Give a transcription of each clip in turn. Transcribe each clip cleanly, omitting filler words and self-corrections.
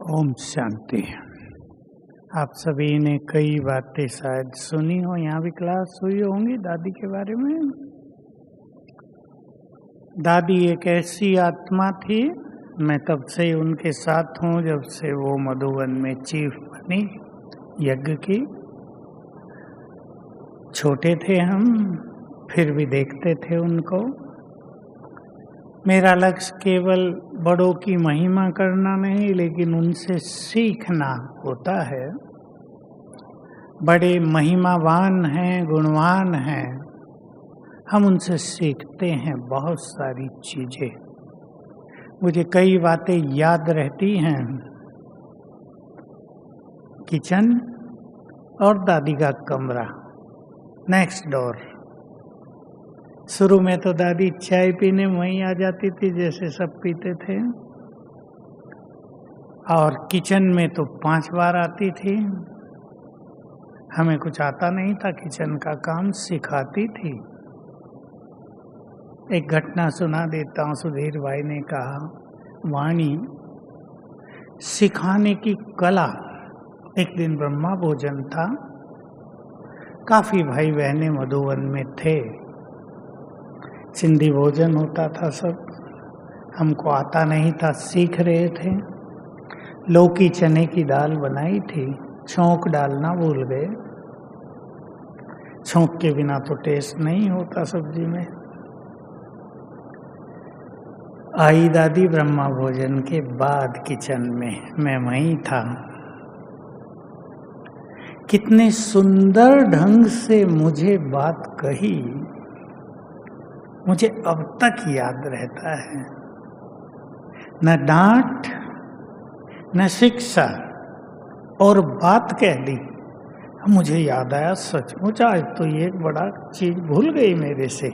ओम शांति। आप सभी ने कई बातें शायद सुनी हो, यहाँ भी क्लास हुई होंगी दादी के बारे में। दादी एक ऐसी आत्मा थी, मैं तब से उनके साथ हूँ जब से वो मधुबन में चीफ बनी यज्ञ की। छोटे थे हम, फिर भी देखते थे उनको। मेरा लक्ष्य केवल बड़ों की महिमा करना नहीं, लेकिन उनसे सीखना होता है। बड़े महिमावान हैं, गुणवान हैं, हम उनसे सीखते हैं बहुत सारी चीजें। मुझे कई बातें याद रहती हैं। किचन और दादी का कमरा नेक्स्ट डोर। शुरू में तो दादी चाय पीने वहीं आ जाती थी जैसे सब पीते थे, और किचन में तो 5 बार आती थी। हमें कुछ आता नहीं था, किचन का काम सिखाती थी। एक घटना सुना देता हूँ। सुधीर भाई ने कहा, वाणी सिखाने की कला। एक दिन ब्रह्मा भोजन था, काफी भाई बहनें मधुबन में थे। सिंधी भोजन होता था सब। हमको आता नहीं था, सीख रहे थे। लौकी चने की दाल बनाई थी, छौंक डालना भूल गए। छौंक के बिना तो टेस्ट नहीं होता सब्जी में। आई दादी ब्रह्मा भोजन के बाद किचन में, मैं वहीं था। कितने सुंदर ढंग से मुझे बात कही, मुझे अब तक याद रहता है। न डांट न शिक्षा, और बात कह दी। मुझे याद आया, सचमुच आज तो ये एक बड़ा चीज भूल गई मेरे से।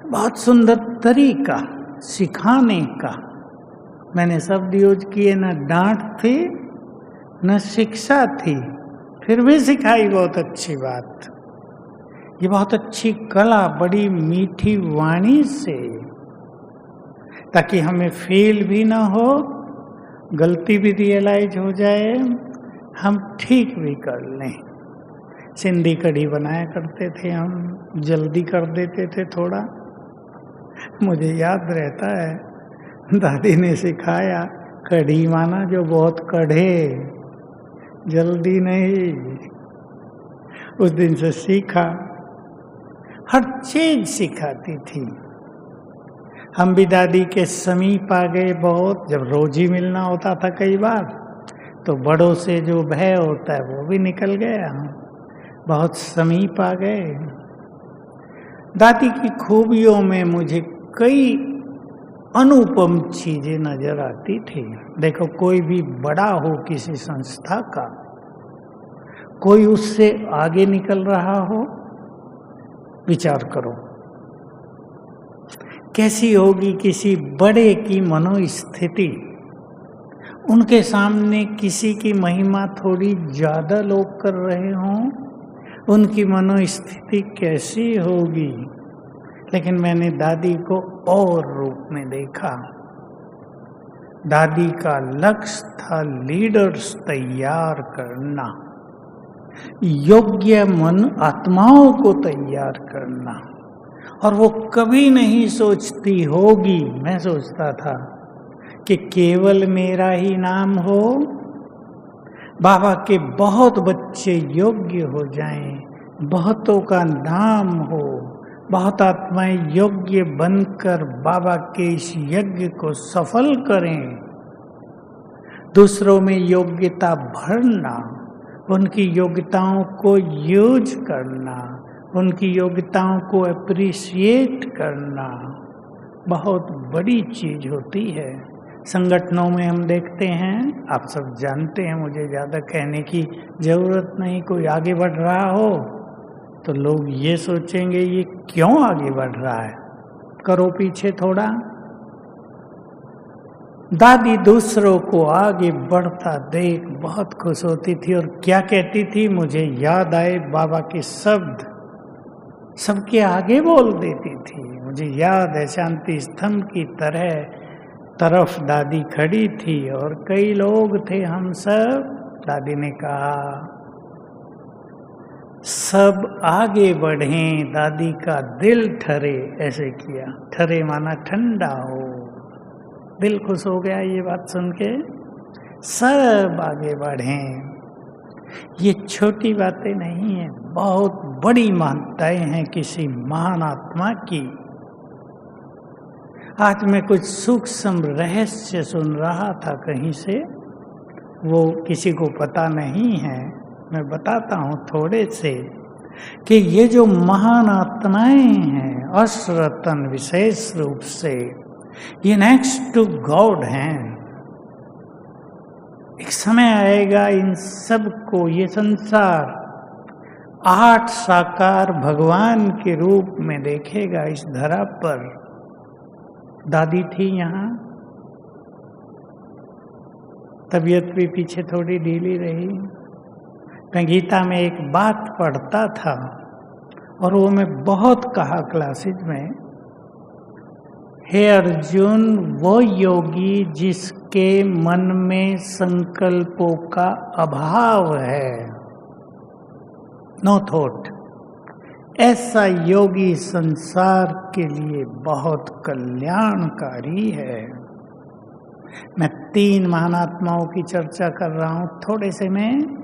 बहुत सुंदर तरीका सिखाने का। मैंने शब्द यूज किए, न डांट थी न शिक्षा थी, फिर भी सिखाई बहुत अच्छी बात। ये बहुत अच्छी कला, बड़ी मीठी वाणी से, ताकि हमें फील भी ना हो, गलती भी रियलाइज हो जाए, हम ठीक भी कर लें। सिंधी कढ़ी बनाया करते थे हम, जल्दी कर देते थे थोड़ा। मुझे याद रहता है, दादी ने सिखाया, कढ़ी माना जो बहुत कढ़े, जल्दी नहीं। उस दिन से सीखा, हर चीज सिखाती थी। हम भी दादी के समीप आ गए बहुत। जब रोज ही मिलना होता था कई बार, तो बड़ों से जो भय होता है वो भी निकल गया। बहुत समीप आ गए। दादी की खूबियों में मुझे कई अनुपम चीजें नजर आती थी। देखो, कोई भी बड़ा हो किसी संस्था का, कोई उससे आगे निकल रहा हो, विचार करो कैसी होगी किसी बड़े की मनोस्थिति। उनके सामने किसी की महिमा थोड़ी ज्यादा लोग कर रहे हों, उनकी मनोस्थिति कैसी होगी। लेकिन मैंने दादी को और रूप में देखा। दादी का लक्ष्य था लीडर्स तैयार करना, योग्य मन आत्माओं को तैयार करना। और वो कभी नहीं सोचती होगी, मैं सोचता था, कि केवल मेरा ही नाम हो, बाबा के बहुत बच्चे योग्य हो जाएं, बहुतों का नाम हो, बहुत आत्माएं योग्य बनकर बाबा के इस यज्ञ को सफल करें। दूसरों में योग्यता भरना, उनकी योग्यताओं को यूज करना, उनकी योग्यताओं को अप्रिशिएट करना बहुत बड़ी चीज होती है। संगठनों में हम देखते हैं, आप सब जानते हैं, मुझे ज़्यादा कहने की जरूरत नहीं। कोई आगे बढ़ रहा हो तो लोग ये सोचेंगे, ये क्यों आगे बढ़ रहा है, करो पीछे थोड़ा। दादी दूसरों को आगे बढ़ता देख बहुत खुश होती थी। और क्या कहती थी, मुझे याद आए बाबा के शब्द, सबके आगे बोल देती थी। मुझे याद है, शांति स्तंभ की तरह तरफ दादी खड़ी थी और कई लोग थे हम सब। दादी ने कहा सब आगे बढ़ें, दादी का दिल ठरे। ऐसे किया, ठरे माना ठंडा हो। दिल खुश हो गया ये बात सुन के। सब आगे बढ़ें। ये छोटी बातें नहीं है, बहुत बड़ी महत्ताएं हैं किसी महान आत्मा की। आज मैं कुछ सूक्ष्म रहस्य सुन रहा था कहीं से, वो किसी को पता नहीं है, मैं बताता हूँ थोड़े से, कि ये जो महान आत्माएं हैं अश्रतन विशेष रूप से, ये नेक्स्ट टू गॉड हैं। एक समय आएगा इन सब को ये संसार 8 साकार भगवान के रूप में देखेगा इस धरा पर। दादी थी यहाँ, तबीयत भी पीछे थोड़ी ढीली रही। मैं गीता में एक बात पढ़ता था और वो मैं बहुत कहा क्लासेज में, हे अर्जुन, वो योगी जिसके मन में संकल्पों का अभाव है, नो थॉट, ऐसा योगी संसार के लिए बहुत कल्याणकारी है। मैं 3 महानात्माओं की चर्चा कर रहा हूँ थोड़े से में।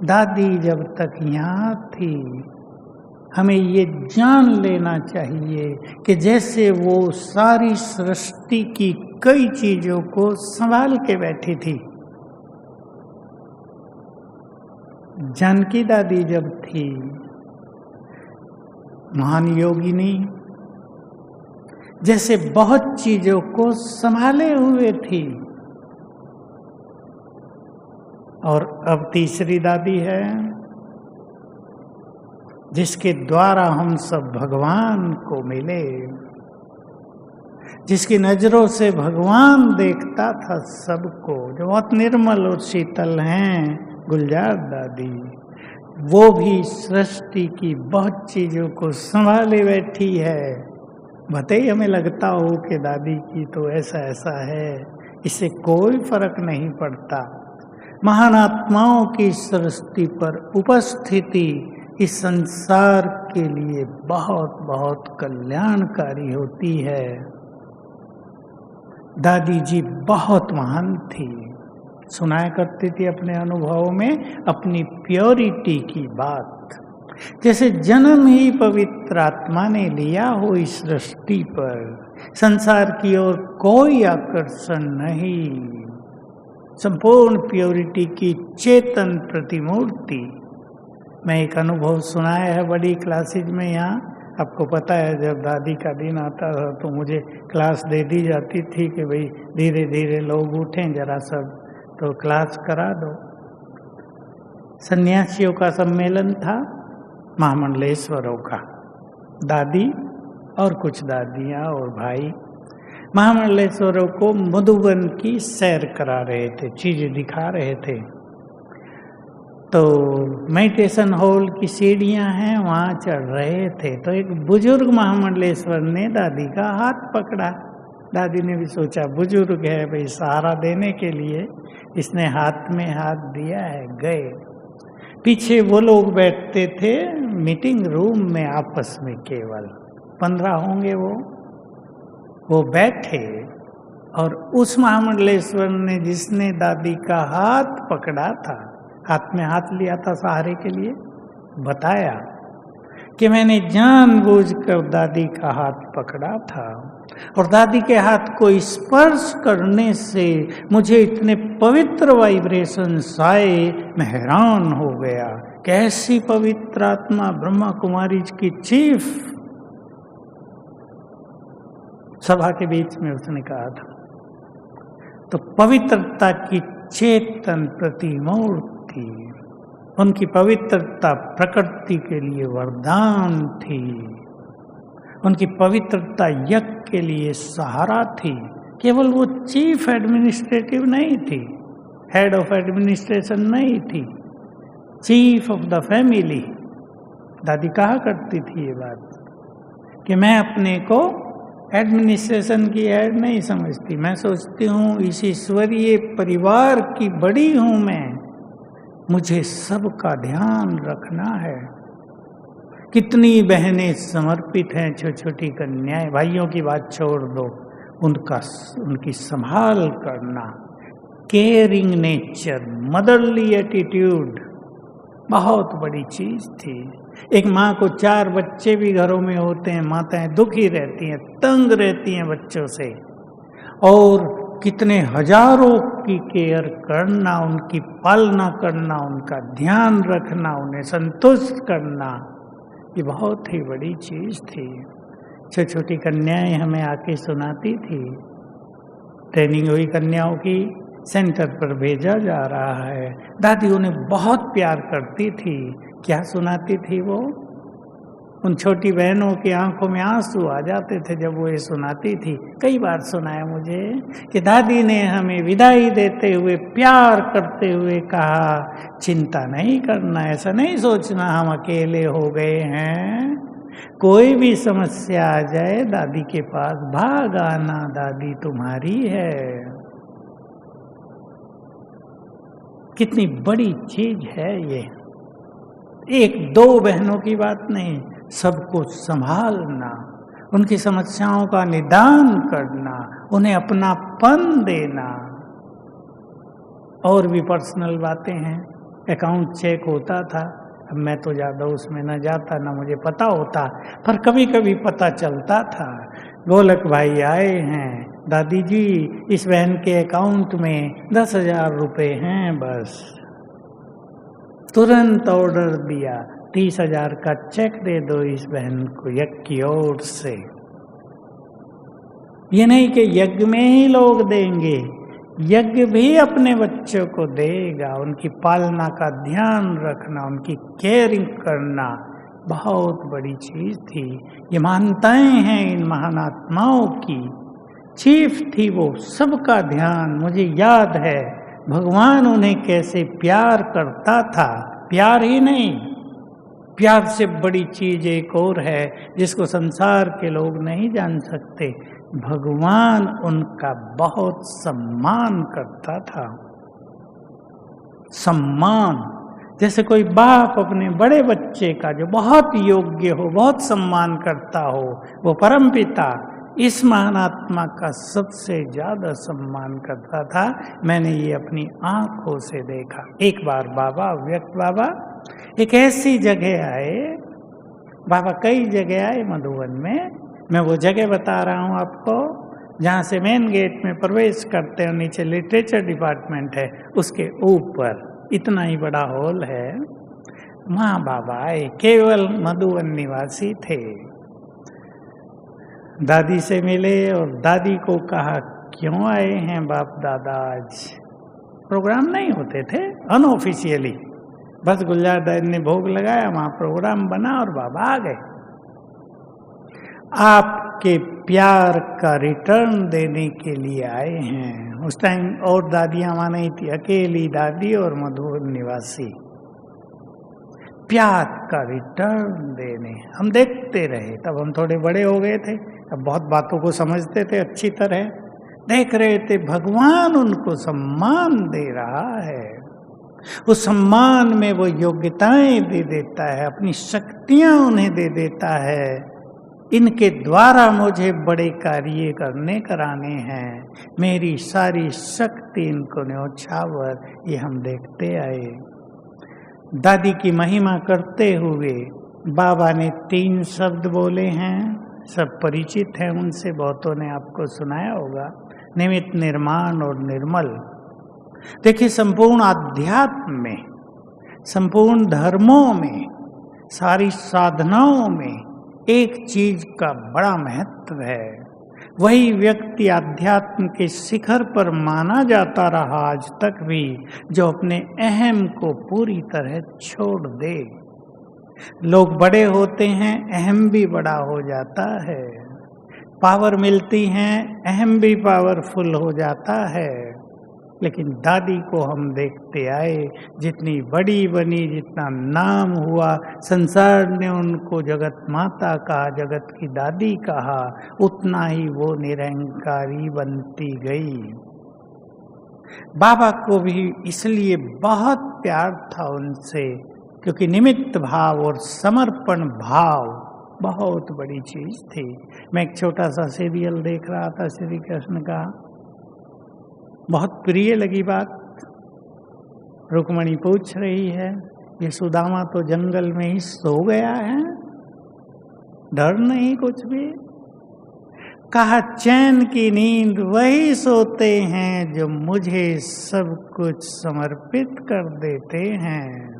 दादी जब तक यहाँ थी, हमें ये जान लेना चाहिए कि जैसे वो सारी सृष्टि की कई चीजों को संभाल के बैठी थी। जानकी दादी जब थी महान योगिनी, जैसे बहुत चीजों को संभाले हुए थी। और अब तीसरी दादी है जिसके द्वारा हम सब भगवान को मिले, जिसकी नजरों से भगवान देखता था सबको, जो बहुत निर्मल और शीतल हैं, गुलजार दादी। वो भी सृष्टि की बहुत चीजों को संभाले बैठी है। भले ही हमें लगता हो कि दादी की तो ऐसा ऐसा है, इससे कोई फर्क नहीं पड़ता। महान आत्माओं की सृष्टि पर उपस्थिति इस संसार के लिए बहुत बहुत कल्याणकारी होती है। दादी जी बहुत महान थी, सुनाया करती थी अपने अनुभवों में अपनी प्योरिटी की बात। जैसे जन्म ही पवित्र आत्मा ने लिया हो इस सृष्टि पर, संसार की ओर कोई आकर्षण नहीं, संपूर्ण प्योरिटी की चेतन प्रतिमूर्ति। मैं एक अनुभव सुनाया है बड़ी क्लासेज में यहाँ। आपको पता है जब दादी का दिन आता था तो मुझे क्लास दे दी जाती थी कि भाई धीरे धीरे लोग उठें जरा सब, तो क्लास करा दो। सन्यासियों का सम्मेलन था, महामंडलेश्वरों का, दादी और कुछ दादियाँ और भाई महामंडलेश्वरों को मधुबन की सैर करा रहे थे, चीजें दिखा रहे थे। तो मेडिटेशन हॉल की सीढ़ियाँ हैं, वहाँ चढ़ रहे थे तो एक बुजुर्ग महामंडलेश्वर ने दादी का हाथ पकड़ा। दादी ने भी सोचा बुजुर्ग है भाई, सहारा देने के लिए इसने हाथ में हाथ दिया है। गए पीछे वो लोग बैठते थे मीटिंग रूम में आपस में, केवल 15 होंगे वो बैठे। और उस महामंडलेश्वर ने जिसने दादी का हाथ पकड़ा था, हाथ में हाथ लिया था सहारे के लिए, बताया कि मैंने जानबूझकर दादी का हाथ पकड़ा था और दादी के हाथ को स्पर्श करने से मुझे इतने पवित्र वाइब्रेशंस आए, मैं हैरान हो गया। कैसी पवित्र आत्मा, ब्रह्मा कुमारी की चीफ, सभा के बीच में उसने कहा था। तो पवित्रता की चेतन प्रतिमूर्ति, उनकी पवित्रता प्रकृति के लिए वरदान थी, उनकी पवित्रता यज्ञ के लिए सहारा थी। केवल वो चीफ एडमिनिस्ट्रेटिव नहीं थी, हेड ऑफ एडमिनिस्ट्रेशन नहीं थी, चीफ ऑफ द फैमिली। दादी कहा करती थी ये बात कि मैं अपने को एडमिनिस्ट्रेशन की ऐड नहीं समझती। मैं सोचती हूँ इस ईश्वरीय परिवार की बड़ी हूँ मैं, मुझे सबका ध्यान रखना है। कितनी बहनें समर्पित हैं, छोटी छोटी कन्याएं, भाइयों की बात छोड़ दो, उनकी संभाल करना, केयरिंग नेचर, मदरली एटीट्यूड बहुत बड़ी चीज थी। एक माँ को 4 बच्चे भी घरों में होते हैं, माताएं दुखी रहती हैं, तंग रहती हैं बच्चों से, और कितने हजारों की केयर करना, उनकी पालना करना, उनका ध्यान रखना, उन्हें संतुष्ट करना, ये बहुत ही बड़ी चीज थी। छोटी छोटी कन्याएं हमें आके सुनाती थी। ट्रेनिंग हुई कन्याओं की, सेंटर पर भेजा जा रहा है। दादी उन्हें बहुत प्यार करती थी। क्या सुनाती थी वो? उन छोटी बहनों की आंखों में आंसू आ जाते थे जब वो ये सुनाती थी। कई बार सुनाया मुझे कि दादी ने हमें विदाई देते हुए, प्यार करते हुए कहा, चिंता नहीं करना, ऐसा नहीं सोचना हम अकेले हो गए हैं, कोई भी समस्या आ जाए दादी के पास भाग आना, दादी तुम्हारी है। कितनी बड़ी चीज है ये। 1-2 बहनों की बात नहीं, सबको संभालना, उनकी समस्याओं का निदान करना, उन्हें अपनापन देना। और भी पर्सनल बातें हैं। अकाउंट चेक होता था, अब मैं तो ज़्यादा उसमें न जाता, न मुझे पता होता, पर कभी कभी पता चलता था। गोलक भाई आए हैं, दादी जी इस बहन के अकाउंट में 10,000 रुपये हैं, बस तुरंत ऑर्डर दिया, 30,000 का चेक दे दो इस बहन को यज्ञ की ओर से। ये नहीं कि यज्ञ में ही लोग देंगे, यज्ञ भी अपने बच्चों को देगा। उनकी पालना का ध्यान रखना, उनकी केयरिंग करना बहुत बड़ी चीज थी। ये मान्यताएं हैं इन महानात्माओं की। चीफ थी वो, सबका ध्यान। मुझे याद है भगवान उन्हें कैसे प्यार करता था। प्यार ही नहीं, प्यार से बड़ी चीज एक और है जिसको संसार के लोग नहीं जान सकते। भगवान उनका बहुत सम्मान करता था। सम्मान, जैसे कोई बाप अपने बड़े बच्चे का जो बहुत योग्य हो, बहुत सम्मान करता हो, वो परमपिता इस महानात्मा का सबसे ज्यादा सम्मान करता था। मैंने ये अपनी आंखों से देखा। एक बार बाबा, व्यक्त बाबा एक ऐसी जगह आए, बाबा कई जगह आए मधुबन में, मैं वो जगह बता रहा हूँ आपको जहाँ से मेन गेट में प्रवेश करते हैं, नीचे लिटरेचर डिपार्टमेंट है, उसके ऊपर इतना ही बड़ा हॉल है। माँ बाबा आए, केवल मधुबन निवासी थे। दादी से मिले और दादी को कहा, क्यों आए हैं बाप दादा आज? प्रोग्राम नहीं होते थे, अनऑफिशियली, बस गुलजार दादी ने भोग लगाया, वहाँ प्रोग्राम बना और बाबा आ गए। आपके प्यार का रिटर्न देने के लिए आए हैं। उस टाइम और दादियाँ वहाँ नहीं थी, अकेली दादी और मधुबन निवासी। प्यार का रिटर्न देने हम देखते रहे। तब हम थोड़े बड़े हो गए थे, अब बहुत बातों को समझते थे अच्छी तरह। देख रहे थे भगवान उनको सम्मान दे रहा है, उस सम्मान में वो योग्यताएं दे देता है, अपनी शक्तियां उन्हें दे देता है। इनके द्वारा मुझे बड़े कार्य कराने हैं, मेरी सारी शक्ति इनको न्योछावर, ये हम देखते आए। दादी की महिमा करते हुए बाबा ने 3 शब्द बोले हैं, सब परिचित हैं उनसे, बहुतों ने आपको सुनाया होगा, निमित्त, निर्माण और निर्मल। देखिए, संपूर्ण आध्यात्म में, संपूर्ण धर्मों में, सारी साधनाओं में एक चीज का बड़ा महत्व है। वही व्यक्ति आध्यात्म के शिखर पर माना जाता रहा आज तक भी, जो अपने अहम को पूरी तरह छोड़ दे। लोग बड़े होते हैं, अहम भी बड़ा हो जाता है। पावर मिलती है, अहम भी पावरफुल हो जाता है। लेकिन दादी को हम देखते आए, जितनी बड़ी बनी, जितना नाम हुआ, संसार ने उनको जगत माता कहा, जगत की दादी कहा, उतना ही वो निरंकारी बनती गई। बाबा को भी इसलिए बहुत प्यार था उनसे, क्योंकि निमित्त भाव और समर्पण भाव बहुत बड़ी चीज थी। मैं एक छोटा सा सीरियल देख रहा था श्री कृष्ण का, बहुत प्रिय लगी बात। रुक्मणी पूछ रही है, ये सुदामा तो जंगल में ही सो गया है, डर नहीं कुछ भी? कहा, चैन की नींद वही सोते हैं जो मुझे सब कुछ समर्पित कर देते हैं।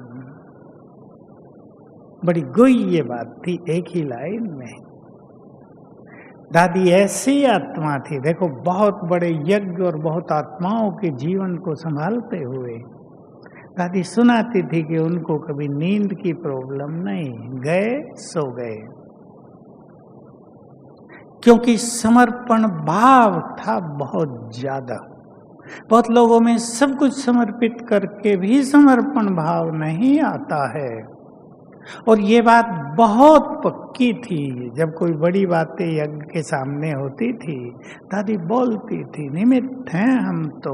बड़ी गोई ये बात थी एक ही लाइन में। दादी ऐसी आत्मा थी, देखो, बहुत बड़े यज्ञ और बहुत आत्माओं के जीवन को संभालते हुए दादी सुनाती थी कि उनको कभी नींद की प्रॉब्लम नहीं, गए सो गए, क्योंकि समर्पण भाव था बहुत ज्यादा। बहुत लोगों में सब कुछ समर्पित करके भी समर्पण भाव नहीं आता है, और ये बात बहुत पक्की थी। जब कोई बड़ी बातें यज्ञ के सामने होती थी, दादी बोलती थी, निमित्त हैं हम तो,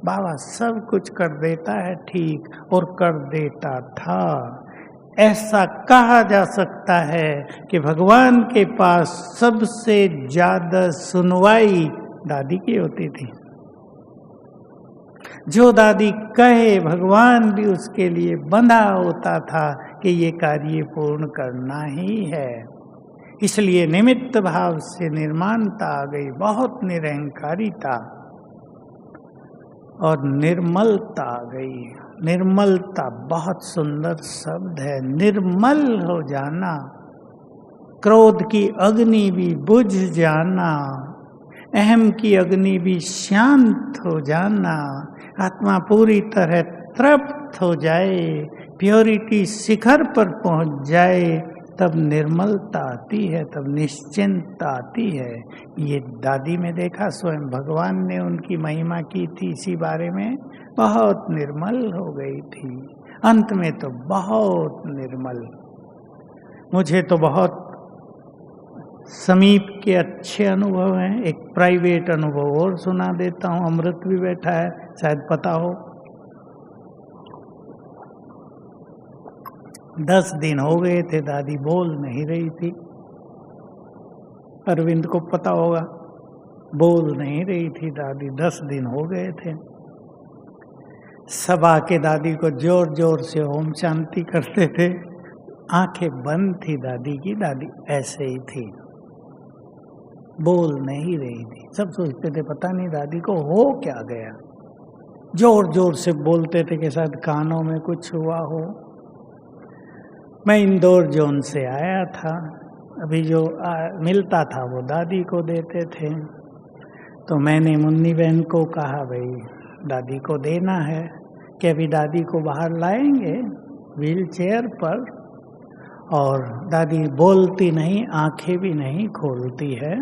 बाबा सब कुछ कर देता है ठीक, और कर देता था। ऐसा कहा जा सकता है कि भगवान के पास सबसे ज्यादा सुनवाई दादी की होती थी। जो दादी कहे, भगवान भी उसके लिए बंधा होता था कि ये कार्य पूर्ण करना ही है। इसलिए निमित्त भाव से निर्माणता आ गई, बहुत निरंकारिता और निर्मलता आ गई। निर्मलता बहुत सुंदर शब्द है, निर्मल हो जाना, क्रोध की अग्नि भी बुझ जाना, अहम की अग्नि भी शांत हो जाना, आत्मा पूरी तरह तृप्त हो जाए, प्योरिटी शिखर पर पहुंच जाए, तब निर्मलता आती है, तब निश्चिंतता आती है। ये दादी में देखा, स्वयं भगवान ने उनकी महिमा की थी इसी बारे में, बहुत निर्मल हो गई थी, अंत में तो बहुत निर्मल। मुझे तो बहुत समीप के अच्छे अनुभव हैं। एक प्राइवेट अनुभव और सुना देता हूँ, अमृत भी बैठा है, शायद पता हो। 10 दिन हो गए थे, दादी बोल नहीं रही थी। अरविंद को पता होगा, बोल नहीं रही थी दादी, 10 दिन हो गए थे। सब आके दादी को जोर जोर से ओम शांति करते थे, आंखें बंद थी दादी की, दादी ऐसे ही थी, बोल नहीं रही थी। सब सोचते थे पता नहीं दादी को हो क्या गया, जोर जोर से बोलते थे कि शायद कानों में कुछ हुआ हो। मैं इंदौर जोन से आया था, अभी जो मिलता था वो दादी को देते थे, तो मैंने मुन्नी बहन को कहा, भाई दादी को देना है कि अभी दादी को बाहर लाएंगे व्हील चेयर पर, और दादी बोलती नहीं, आंखें भी नहीं खोलती है,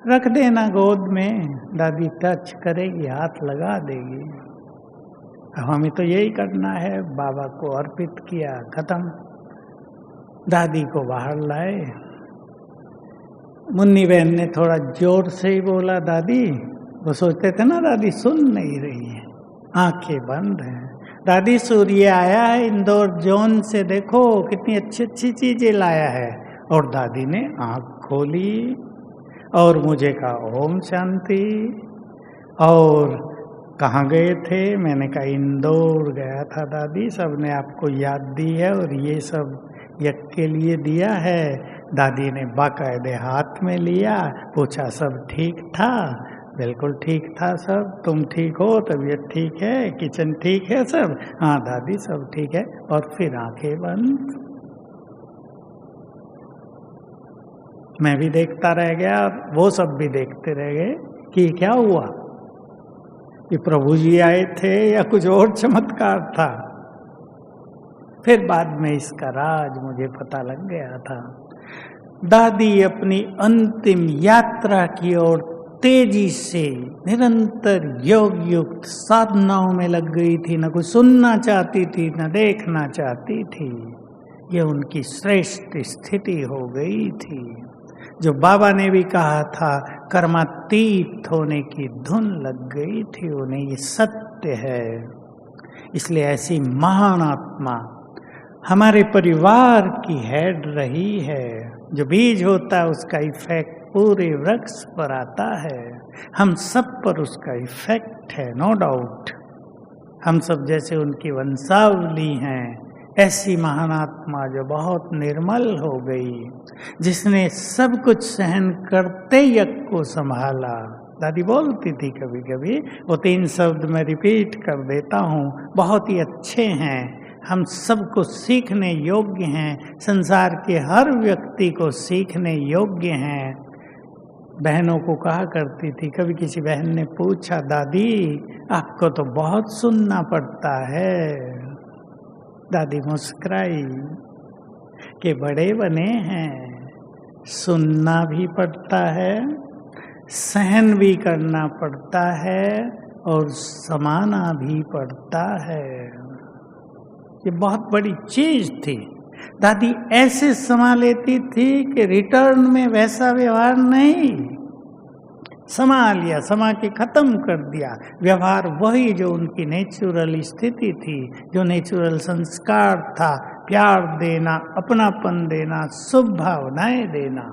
रख देना गोद में, दादी टच करेगी, हाथ लगा देगी। अब हमें तो यही करना है, बाबा को अर्पित किया, खत्म। दादी को बाहर लाए, मुन्नी बहन ने थोड़ा जोर से ही बोला दादी, वो सोचते थे ना दादी सुन नहीं रही है, आंखें बंद हैं। दादी सूर्य आया है इंदौर जोन से, देखो कितनी अच्छी अच्छी चीजें लाया है। और दादी ने आंख खोली और मुझे कहा ओम शांति। और कहाँ गए थे? मैंने कहा इंदौर गया था दादी, सबने आपको याद दी है और ये सब यज्ञ के लिए दिया है। दादी ने बाकायदे हाथ में लिया, पूछा सब ठीक था? बिल्कुल ठीक था सब। तुम ठीक हो? तबीयत ठीक है? किचन ठीक है सब? हाँ दादी सब ठीक है। और फिर आंखें बंद। मैं भी देखता रह गया, वो सब भी देखते रह गए कि क्या हुआ, कि प्रभु जी आए थे या कुछ और चमत्कार था। फिर बाद में इसका राज मुझे पता लग गया था। दादी अपनी अंतिम यात्रा की ओर तेजी से निरंतर योग युक्त साधनाओं में लग गई थी, न कुछ सुनना चाहती थी न देखना चाहती थी। ये उनकी श्रेष्ठ स्थिति हो गई थी। जो बाबा ने भी कहा था, कर्मातीत होने की धुन लग गई थी उन्हें, ये सत्य है। इसलिए ऐसी महान आत्मा हमारे परिवार की हेड रही है। जो बीज होता है उसका इफेक्ट पूरे वृक्ष पर आता है। हम सब पर उसका इफेक्ट है, नो डाउट। हम सब जैसे उनकी वंशावली हैं। ऐसी महान आत्मा जो बहुत निर्मल हो गई, जिसने सब कुछ सहन करते यज्ञ को संभाला। दादी बोलती थी कभी कभी, वो 3 शब्द मैं रिपीट कर देता हूँ, बहुत ही अच्छे हैं, हम सबको सीखने योग्य हैं, संसार के हर व्यक्ति को सीखने योग्य हैं। बहनों को कहा करती थी, कभी किसी बहन ने पूछा, दादी आपको तो बहुत सुनना पड़ता है। दादी मुस्कुराई कि बड़े बने हैं, सुनना भी पड़ता है, सहन भी करना पड़ता है और समाना भी पड़ता है। ये बहुत बड़ी चीज थी। दादी ऐसे समा लेती थी कि रिटर्न में वैसा व्यवहार नहीं, समा लिया, समा के खत्म कर दिया। व्यवहार वही जो उनकी नेचुरल स्थिति थी, जो नेचुरल संस्कार था, प्यार देना, अपनापन देना, शुभ भावनाएं देना।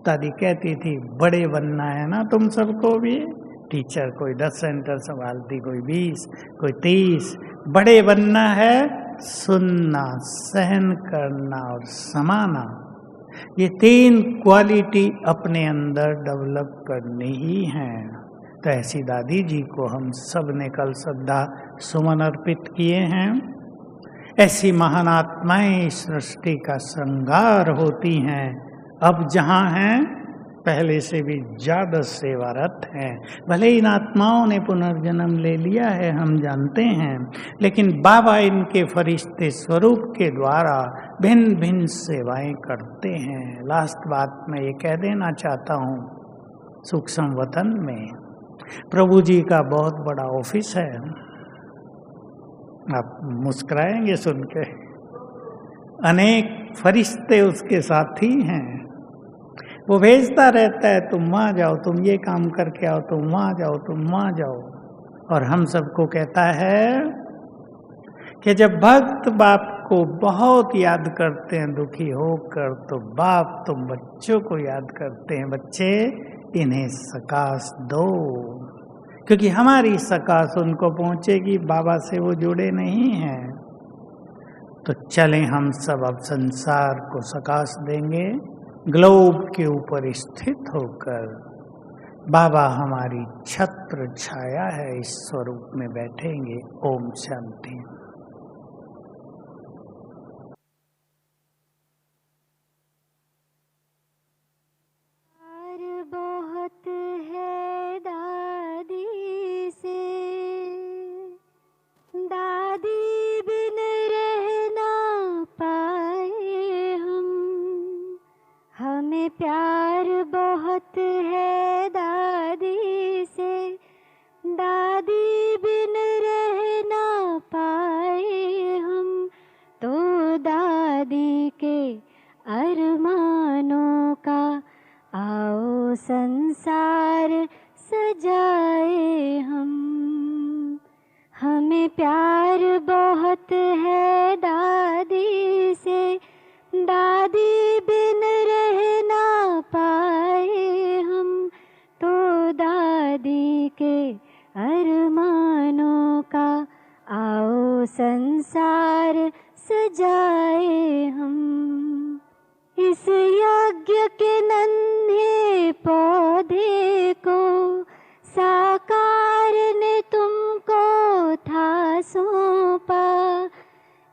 दादी कहती थी, बड़े बनना है ना तुम सबको भी। टीचर कोई 10 सेंटर संभालती, कोई 20, कोई 30। बड़े बनना है, सुनना, सहन करना और समाना। ये 3 क्वालिटी अपने अंदर डेवलप करनी ही हैं। तो ऐसी दादी जी को हम सब ने कल श्रद्धा सुमन अर्पित किए हैं। ऐसी महान आत्माएं सृष्टि का श्रृंगार होती हैं। अब जहाँ हैं पहले से भी ज्यादा सेवारत हैं। भले इन आत्माओं ने पुनर्जन्म ले लिया है, हम जानते हैं, लेकिन बाबा इनके फरिश्ते स्वरूप के द्वारा भिन्न भिन्न सेवाएं करते हैं। लास्ट बात मैं ये कह देना चाहता हूँ, सूक्ष्म वतन में प्रभु जी का बहुत बड़ा ऑफिस है। आप मुस्कुराएंगे सुन के। अनेक फरिश्ते उसके साथी हैं। वो भेजता रहता है, तुम वहाँ जाओ, तुम ये काम करके आओ, तुम वहाँ जाओ, तुम वहाँ जाओ। और हम सबको कहता है कि जब भक्त बाप को बहुत याद करते हैं दुखी होकर, तो बाप तुम बच्चों को याद करते हैं, बच्चे इन्हें सकाश दो, क्योंकि हमारी सकाश उनको पहुँचेगी, बाबा से वो जुड़े नहीं हैं। तो चलें हम सब अब संसार को सकाश देंगे। ग्लोब के ऊपर स्थित होकर बाबा हमारी छत्र छाया है, इस स्वरूप में बैठेंगे। ओम शांति। बहुत है दादी से, दादी बिन रह ना पाए हम, हमें प्यार बहुत है दादी से, दादी बिन रह ना पाए हम, तो दादी के अरमानों का आओ संसार सजाए हम। हमें प्यार बहुत है दादी से, दादी बिन रह ना पाए हम, तो दादी के अरमानों का आओ संसार सजाए हम। इस यज्ञ के नन्हे पौधे को साकार ने तुमको था सौंपा,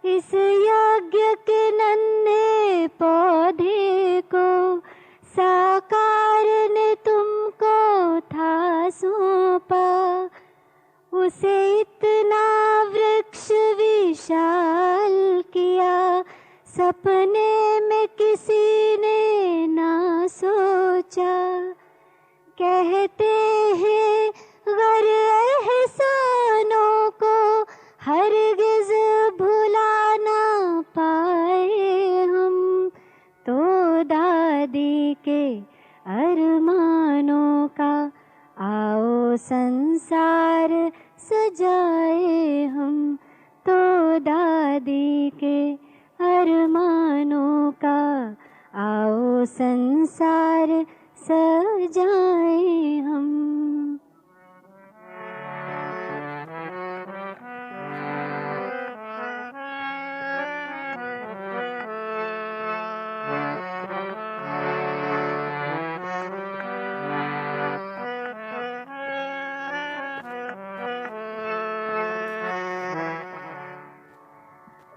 इस यज्ञ के नन्हे पौधे को साकार ने तुमको था सौंपा, उसे इतना वृक्ष विशाल किया, सपने में किसी ने ना सोचा। कहते हैं गर एहसानों को हरगिज भुला ना पाए हम, तो दादी के अरमानों का आओ संसार सजाए हम, तो दादी के अरमानों का आओ संसार सजाए हम।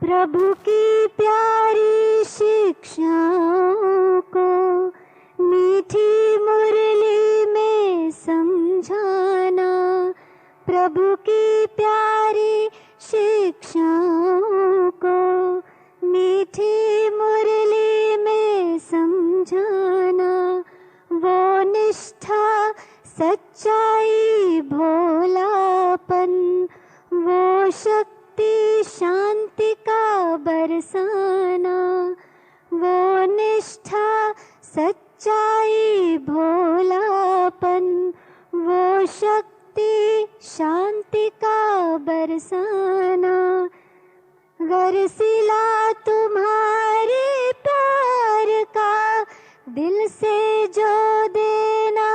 प्रभु की प्यारी शिक्षाओं को मीठी मुरली में समझाना, प्रभु की प्यारी शिक्षाओं को मीठी मुरली में समझाना, वो निष्ठा सच्चाई भोलापन, वो शक्ति शांति का बरसाना, वो निष्ठा सच्चाई भोलापन, वो शक्ति शांति का बरसाना, गर सिला तुम्हारे प्यार का दिल से जो देना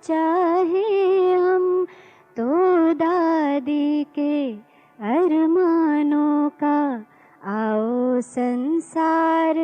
चाहे हम, तो दादी के अरमानों का आओ संसार